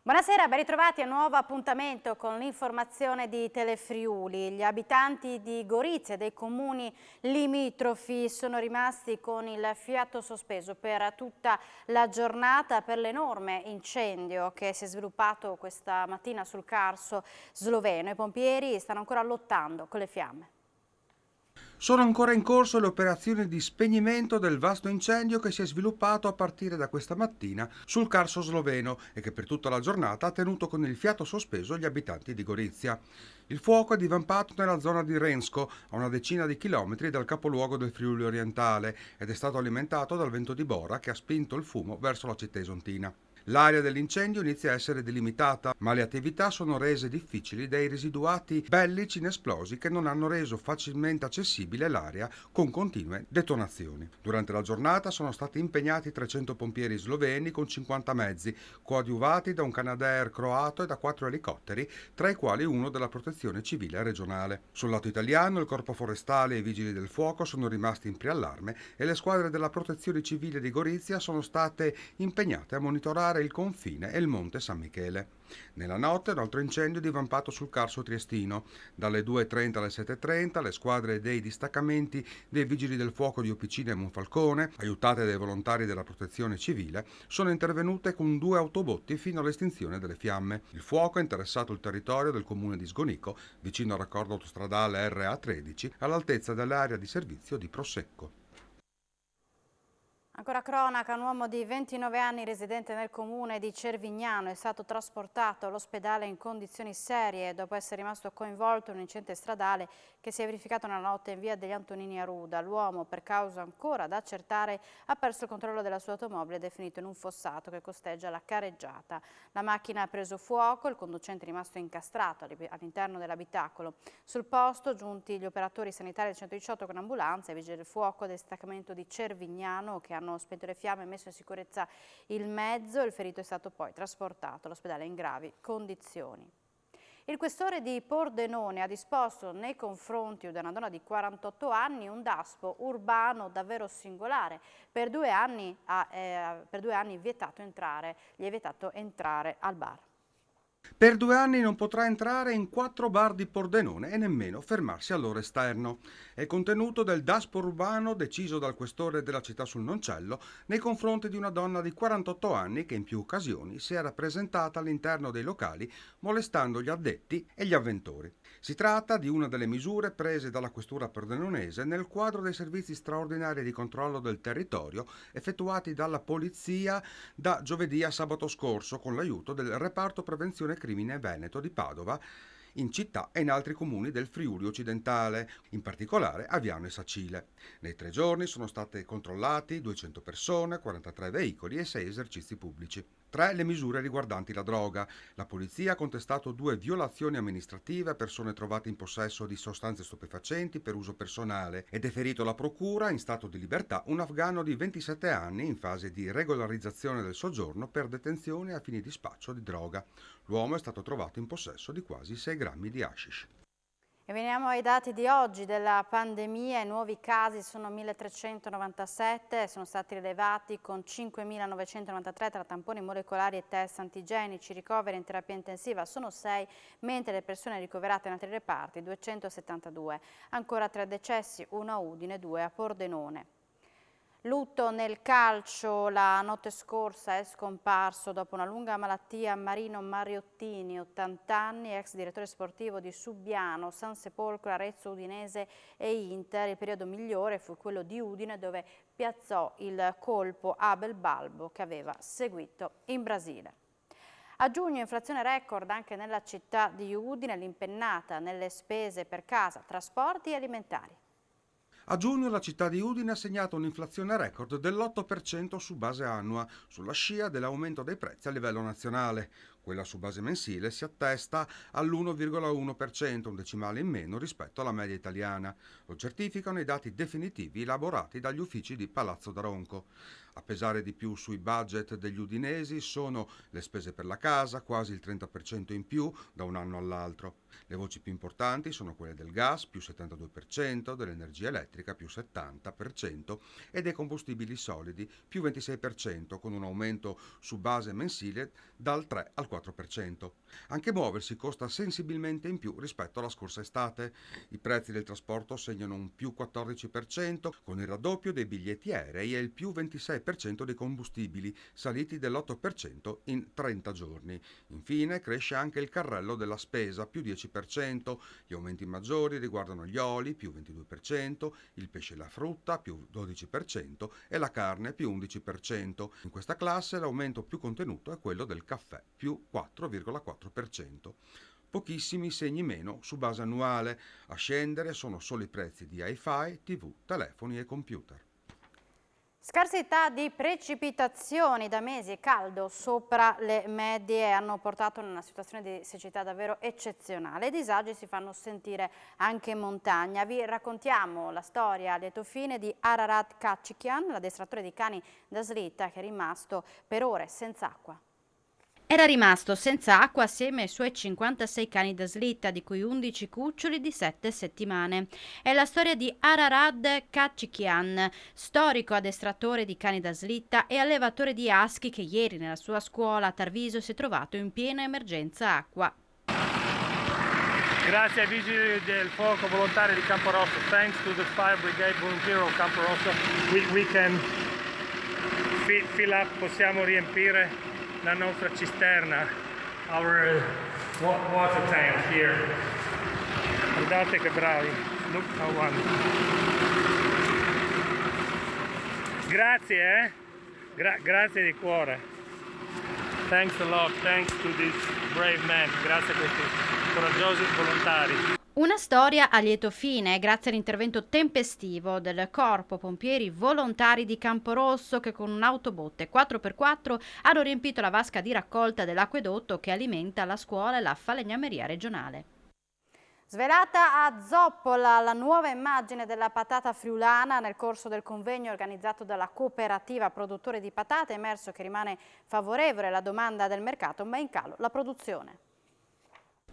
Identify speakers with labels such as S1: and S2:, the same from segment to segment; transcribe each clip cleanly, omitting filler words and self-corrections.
S1: Buonasera, ben ritrovati a un nuovo appuntamento con l'informazione di Telefriuli. Gli abitanti di Gorizia e dei comuni limitrofi sono rimasti con il fiato sospeso per tutta la giornata per l'enorme incendio che si è sviluppato questa mattina sul Carso sloveno. I pompieri stanno ancora lottando con le fiamme.
S2: Sono ancora in corso le operazioni di spegnimento del vasto incendio che si è sviluppato a partire da questa mattina sul Carso sloveno e che per tutta la giornata ha tenuto con il fiato sospeso gli abitanti di Gorizia. Il fuoco è divampato nella zona di Rensko, a una decina di chilometri dal capoluogo del Friuli orientale, ed è stato alimentato dal vento di Bora che ha spinto il fumo verso la città isontina. L'area dell'incendio inizia a essere delimitata, ma le attività sono rese difficili dai residuati bellici inesplosi che non hanno reso facilmente accessibile l'area con continue detonazioni. Durante la giornata sono stati impegnati 300 pompieri sloveni con 50 mezzi, coadiuvati da un Canadair croato e da 4 elicotteri, tra i quali uno della protezione civile regionale. Sul lato italiano il corpo forestale e i vigili del fuoco sono rimasti in preallarme e le squadre della protezione civile di Gorizia sono state impegnate a monitorare il confine e il monte San Michele. Nella notte un altro incendio divampato sul Carso triestino. Dalle 2.30 alle 7.30 le squadre dei distaccamenti dei vigili del fuoco di Opicina e Monfalcone, aiutate dai volontari della protezione civile, sono intervenute con 2 autobotti fino all'estinzione delle fiamme. Il fuoco ha interessato il territorio del comune di Sgonico, vicino al raccordo autostradale RA13, all'altezza dell'area di servizio di Prosecco.
S1: Ancora cronaca, un uomo di 29 anni residente nel comune di Cervignano è stato trasportato all'ospedale in condizioni serie dopo essere rimasto coinvolto in un incidente stradale che si è verificato nella notte in via degli Antonini a Ruda. L'uomo, per causa ancora da accertare, ha perso il controllo della sua automobile ed è finito in un fossato che costeggia la carreggiata. La macchina ha preso fuoco, il conducente è rimasto incastrato all'interno dell'abitacolo. Sul posto giunti gli operatori sanitari del 118 con ambulanza e vigili del fuoco del distaccamento di Cervignano che hanno spento le fiamme e messo in sicurezza il mezzo. Il ferito è stato poi trasportato all'ospedale in gravi condizioni. Il questore di Pordenone ha disposto nei confronti di una donna di 48 anni un daspo urbano davvero singolare. Per 2 anni gli è vietato entrare al bar.
S2: Per 2 anni non potrà entrare in 4 bar di Pordenone e nemmeno fermarsi al loro esterno. È il contenuto del daspo urbano deciso dal questore della città sul Noncello nei confronti di una donna di 48 anni che in più occasioni si era presentata all'interno dei locali molestando gli addetti e gli avventori. Si tratta di una delle misure prese dalla questura pordenonese nel quadro dei servizi straordinari di controllo del territorio effettuati dalla polizia da giovedì a sabato scorso con l'aiuto del reparto prevenzione crimine veneto di Padova in città e in altri comuni del Friuli occidentale, in particolare a Viano e Sacile. Nei 3 giorni sono state controllati 200 persone, 43 veicoli e 6 esercizi pubblici. 3 le misure riguardanti la droga. La polizia ha contestato 2 violazioni amministrative a persone trovate in possesso di sostanze stupefacenti per uso personale e deferito alla procura in stato di libertà un afghano di 27 anni in fase di regolarizzazione del soggiorno per detenzione a fini di spaccio di droga. L'uomo è stato trovato in possesso di quasi 6 grammi di hashish.
S1: E veniamo ai dati di oggi della pandemia. I nuovi casi sono 1397, sono stati rilevati con 5993 tra tamponi molecolari e test antigenici. Ricoveri in terapia intensiva sono 6, mentre le persone ricoverate in altri reparti 272. Ancora 3 decessi, 1 a Udine, 2 a Pordenone. Lutto nel calcio, la notte scorsa è scomparso dopo una lunga malattia Marino Mariottini, 80 anni, ex direttore sportivo di Subiano, San Sepolcro, Arezzo, Udinese e Inter. Il periodo migliore fu quello di Udine dove piazzò il colpo Abel Balbo che aveva seguito in Brasile. A giugno inflazione record anche nella città di Udine, l'impennata nelle spese per casa, trasporti e alimentari.
S2: A giugno la città di Udine ha segnato un'inflazione record dell'8% su base annua, sulla scia dell'aumento dei prezzi a livello nazionale. Quella su base mensile si attesta all'1,1%, un decimale in meno rispetto alla media italiana. Lo certificano i dati definitivi elaborati dagli uffici di Palazzo d'Aronco. A pesare di più sui budget degli udinesi sono le spese per la casa, quasi il 30% in più da un anno all'altro. Le voci più importanti sono quelle del gas, più 72%, dell'energia elettrica, più 70%, e dei combustibili solidi, più 26%, con un aumento su base mensile dal 3 al 4%. Anche muoversi costa sensibilmente in più rispetto alla scorsa estate. I prezzi del trasporto segnano un più 14%, con il raddoppio dei biglietti aerei e il più 26% dei combustibili, saliti dell'8% in 30 giorni. Infine cresce anche il carrello della spesa, più 10%. Gli aumenti maggiori riguardano gli oli, più 22%, il pesce e la frutta, più 12%, e la carne, più 11%. In questa classe l'aumento più contenuto è quello del caffè, più 4,4%. Pochissimi segni meno su base annuale. A scendere sono solo i prezzi di hi-fi, TV, telefoni e computer.
S1: Scarsità di precipitazioni da mesi e caldo sopra le medie hanno portato a una situazione di siccità davvero eccezionale. I disagi si fanno sentire anche in montagna. Vi raccontiamo la storia a lieto fine di Ararat Kachikian, l'addestratore di cani da slitta che è rimasto per ore senza acqua. Era rimasto senza acqua assieme ai suoi 56 cani da slitta, di cui 11 cuccioli di 7 settimane. È la storia di Ararad Kachikian, storico addestratore di cani da slitta e allevatore di aschi che ieri nella sua scuola a Tarviso si è trovato in piena emergenza acqua.
S3: Grazie ai vigili del fuoco volontari di Camporosso. Thanks to the Fire Brigade Volunteer of Camporosso, we can fill up, possiamo riempire la nostra cisterna, our water tank here. Guardate che bravi. Look how one. Grazie, grazie di cuore. Thanks a lot, thanks to this brave man. Grazie a questi coraggiosi volontari.
S1: Una storia a lieto fine grazie all'intervento tempestivo del Corpo Pompieri Volontari di Camporosso, che con un'autobotte 4x4 hanno riempito la vasca di raccolta dell'acquedotto che alimenta la scuola e la falegnameria regionale. Svelata a Zoppola la nuova immagine della patata friulana. Nel corso del convegno organizzato dalla cooperativa produttore di patate è emerso che rimane favorevole la domanda del mercato, ma in calo la produzione.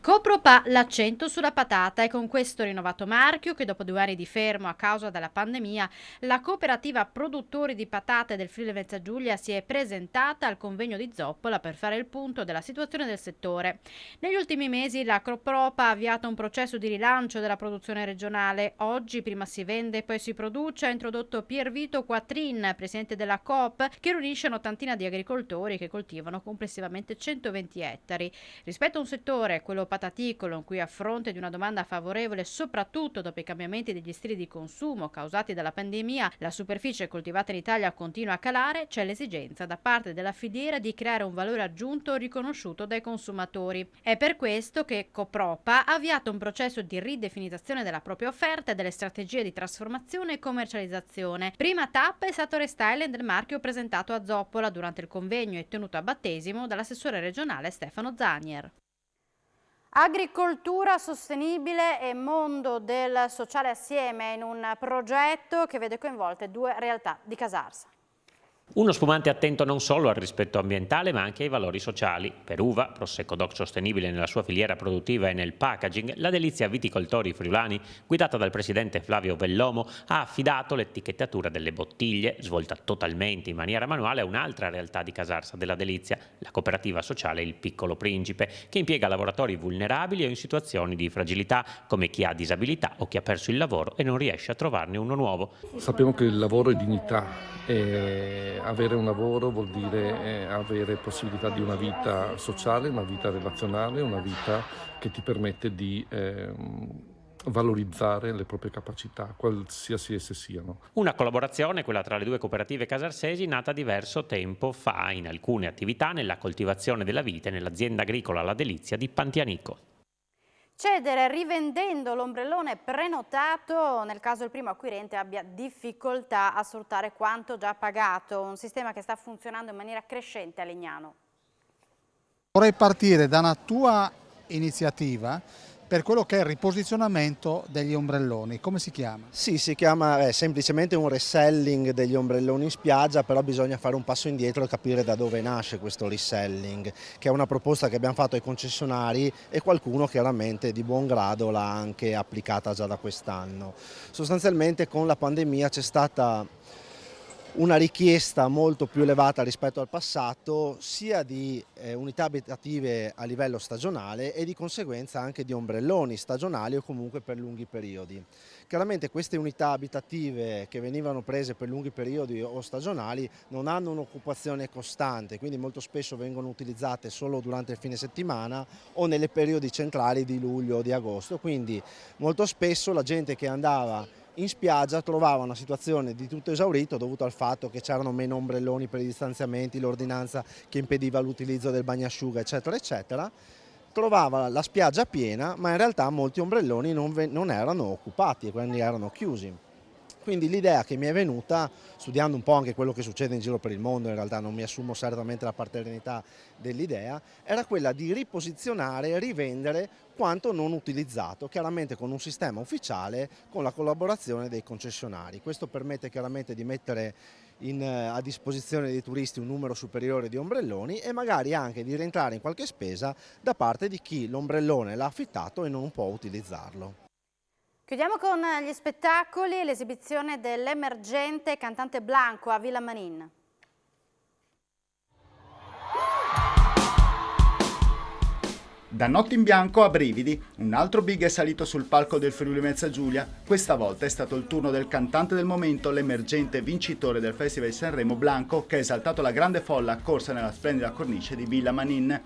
S1: Copropa l'accento sulla patata e con questo rinnovato marchio che dopo 2 anni di fermo a causa della pandemia, la cooperativa produttori di patate del Friuli Venezia Giulia si è presentata al convegno di Zoppola per fare il punto della situazione del settore. Negli ultimi mesi la Copropa ha avviato un processo di rilancio della produzione regionale. Oggi prima si vende poi si produce. Ha introdotto Pier Vito Quattrin, presidente della Coop, che riunisce un'ottantina di agricoltori che coltivano complessivamente 120 ettari. Rispetto a un settore, quello pataticolo, in cui a fronte di una domanda favorevole soprattutto dopo i cambiamenti degli stili di consumo causati dalla pandemia, la superficie coltivata in Italia continua a calare, c'è l'esigenza da parte della filiera di creare un valore aggiunto riconosciuto dai consumatori. È per questo che Copropa ha avviato un processo di ridefinizione della propria offerta e delle strategie di trasformazione e commercializzazione. Prima tappa è stato il restyling del marchio presentato a Zoppola durante il convegno e tenuto a battesimo dall'assessore regionale Stefano Zanier. Agricoltura sostenibile e mondo del sociale assieme in un progetto che vede coinvolte 2 realtà di Casarsa.
S4: Uno spumante attento non solo al rispetto ambientale ma anche ai valori sociali. Per uva, Prosecco DOC sostenibile nella sua filiera produttiva e nel packaging, la Delizia Viticoltori Friulani, guidata dal presidente Flavio Bellomo, ha affidato l'etichettatura delle bottiglie, svolta totalmente in maniera manuale, a un'altra realtà di Casarsa della Delizia, la cooperativa sociale Il Piccolo Principe, che impiega lavoratori vulnerabili o in situazioni di fragilità, come chi ha disabilità o chi ha perso il lavoro e non riesce a trovarne uno nuovo.
S5: Sappiamo che il lavoro è dignità. Avere un lavoro vuol dire avere possibilità di una vita sociale, una vita relazionale, una vita che ti permette di valorizzare le proprie capacità, qualsiasi esse siano.
S4: Una collaborazione, quella tra le 2 cooperative casarsesi, nata diverso tempo fa in alcune attività nella coltivazione della vite nell'azienda agricola La Delizia di Pantianico.
S1: Cedere rivendendo l'ombrellone prenotato nel caso il primo acquirente abbia difficoltà a sfruttare quanto già pagato, un sistema che sta funzionando in maniera crescente a Legnano.
S6: Vorrei partire da una tua iniziativa per quello che è il riposizionamento degli ombrelloni. Come si chiama?
S7: Sì, si chiama semplicemente un reselling degli ombrelloni in spiaggia, però bisogna fare un passo indietro e capire da dove nasce questo reselling, che è una proposta che abbiamo fatto ai concessionari e qualcuno chiaramente di buon grado l'ha anche applicata già da quest'anno. Sostanzialmente con la pandemia c'è stata una richiesta molto più elevata rispetto al passato, sia di unità abitative a livello stagionale e di conseguenza anche di ombrelloni stagionali o comunque per lunghi periodi. Chiaramente queste unità abitative che venivano prese per lunghi periodi o stagionali non hanno un'occupazione costante, quindi molto spesso vengono utilizzate solo durante il fine settimana o nelle periodi centrali di luglio o di agosto, quindi molto spesso la gente che andava in spiaggia trovava una situazione di tutto esaurito dovuto al fatto che c'erano meno ombrelloni per i distanziamenti, l'ordinanza che impediva l'utilizzo del bagnasciuga, eccetera, eccetera. Trovava la spiaggia piena, ma in realtà molti ombrelloni non erano occupati e quindi erano chiusi. Quindi l'idea che mi è venuta, studiando un po' anche quello che succede in giro per il mondo, in realtà non mi assumo certamente la paternità dell'idea, era quella di riposizionare e rivendere quanto non utilizzato, chiaramente con un sistema ufficiale con la collaborazione dei concessionari. Questo permette chiaramente di mettere a disposizione dei turisti un numero superiore di ombrelloni e magari anche di rientrare in qualche spesa da parte di chi l'ombrellone l'ha affittato e non può utilizzarlo.
S1: Chiudiamo con gli spettacoli e l'esibizione dell'emergente cantante Blanco a Villa Manin.
S8: Da Notte in Bianco a Brividi, un altro big è salito sul palco del Friuli Venezia Giulia. Questa volta è stato il turno del cantante del momento, l'emergente vincitore del Festival di Sanremo Blanco, che ha esaltato la grande folla accorsa nella splendida cornice di Villa Manin.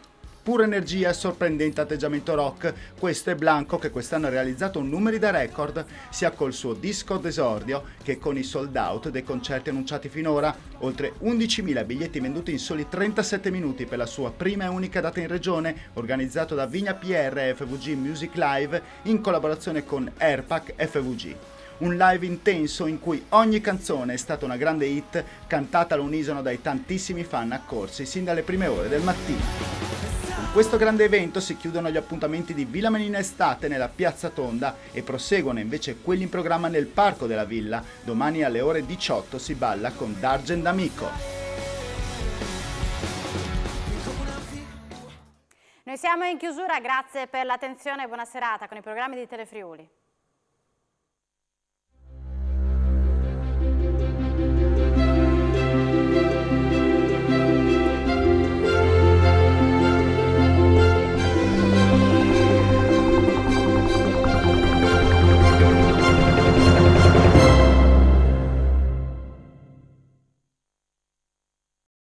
S8: Pura energia e sorprendente atteggiamento rock, questo è Blanco che quest'anno ha realizzato un numeri da record, sia col suo disco d'esordio che con i sold out dei concerti annunciati finora, oltre 11.000 biglietti venduti in soli 37 minuti per la sua prima e unica data in regione, organizzato da Vigna PR e FVG Music Live in collaborazione con Airpac FVG. Un live intenso in cui ogni canzone è stata una grande hit, cantata all'unisono dai tantissimi fan accorsi sin dalle prime ore del mattino. Con questo grande evento si chiudono gli appuntamenti di Villa Manin estate nella Piazza Tonda e proseguono invece quelli in programma nel Parco della Villa. Domani alle ore 18 si balla con D'Argent D'Amico.
S1: Noi siamo in chiusura, grazie per l'attenzione e buona serata con i programmi di Telefriuli.